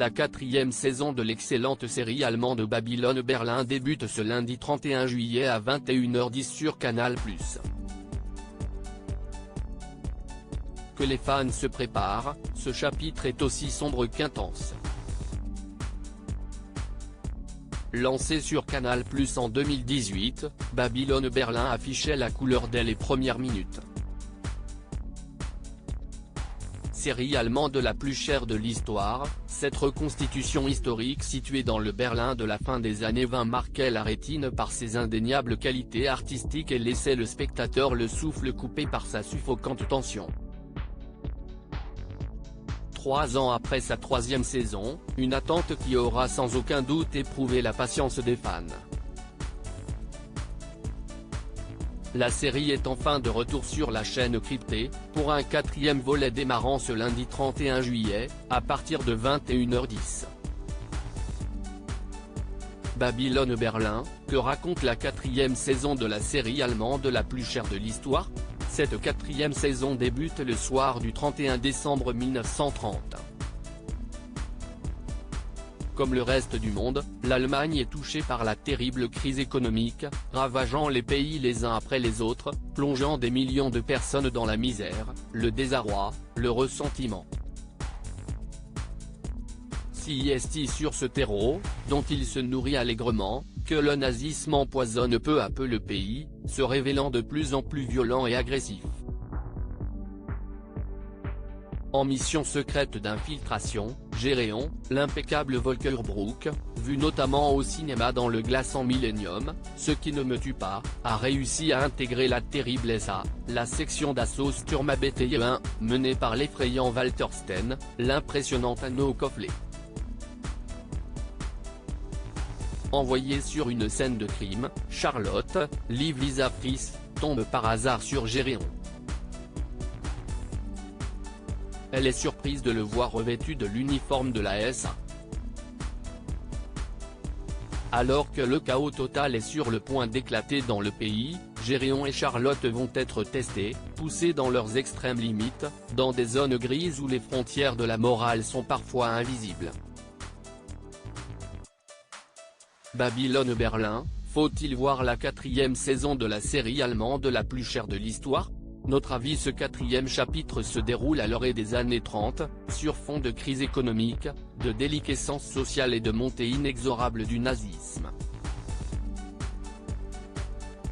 La quatrième saison de l'excellente série allemande Babylone Berlin débute ce lundi 31 juillet à 21h10 sur Canal+. Que les fans se préparent, ce chapitre est aussi sombre qu'intense. Lancé sur Canal+ en 2018, Babylone Berlin affichait la couleur dès les premières minutes. Série allemande la plus chère de l'histoire, cette reconstitution historique située dans le Berlin de la fin des années 20 marquait la rétine par ses indéniables qualités artistiques et laissait le spectateur le souffle coupé par sa suffocante tension. 3 ans après sa troisième saison, une attente qui aura sans aucun doute éprouvé la patience des fans. La série est enfin de retour sur la chaîne cryptée, pour un quatrième volet démarrant ce lundi 31 juillet, à partir de 21h10. Babylone Berlin, que raconte la quatrième saison de la série allemande la plus chère de l'histoire? Cette quatrième saison débute le soir du 31 décembre 1930. Comme le reste du monde, l'Allemagne est touchée par la terrible crise économique, ravageant les pays les uns après les autres, plongeant des millions de personnes dans la misère, le désarroi, le ressentiment. Si est sur ce terreau, dont il se nourrit allègrement, que le nazisme empoisonne peu à peu le pays, se révélant de plus en plus violent et agressif. En mission secrète d'infiltration, Géréon, l'impeccable Volker Bruck, vu notamment au cinéma dans Le Glaçant Millennium, Ce qui ne me tue pas, a réussi à intégrer la terrible SA, la section d'assaut Sturmabteilung 1, menée par l'effrayant Walter Sten, l'impressionnant Hanno Koffler. Envoyée sur une scène de crime, Charlotte, Liv Lisa Friss, tombe par hasard sur Géréon. Elle est surprise de le voir revêtu de l'uniforme de la SA. Alors que le chaos total est sur le point d'éclater dans le pays, Géréon et Charlotte vont être testés, poussés dans leurs extrêmes limites, dans des zones grises où les frontières de la morale sont parfois invisibles. Babylone Berlin, faut-il voir la quatrième saison de la série allemande la plus chère de l'histoire? Notre avis: ce quatrième chapitre se déroule à l'orée des années 30, sur fond de crise économique, de déliquescence sociale et de montée inexorable du nazisme.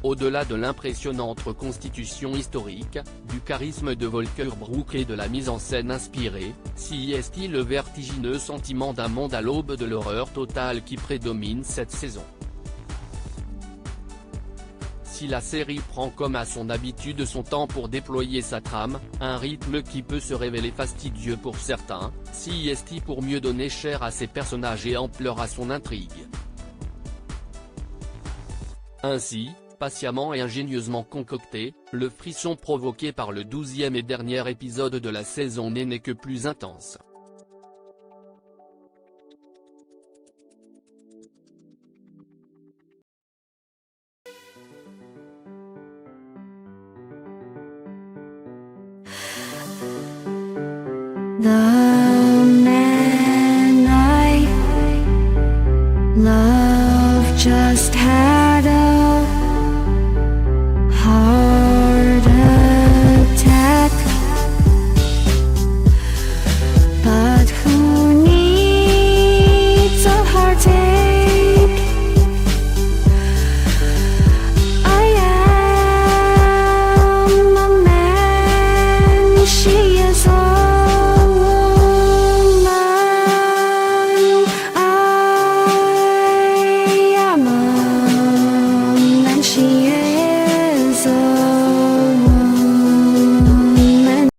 Au-delà de l'impressionnante reconstitution historique, du charisme de Volker Bruck et de la mise en scène inspirée, si est le vertigineux sentiment d'un monde à l'aube de l'horreur totale qui prédomine cette saison. Si la série prend comme à son habitude son temps pour déployer sa trame, un rythme qui peut se révéler fastidieux pour certains, si est pour mieux donner chair à ses personnages et ampleur à son intrigue. Ainsi, patiemment et ingénieusement concocté, le frisson provoqué par le 12e et dernier épisode de la saison n'est que plus intense. 나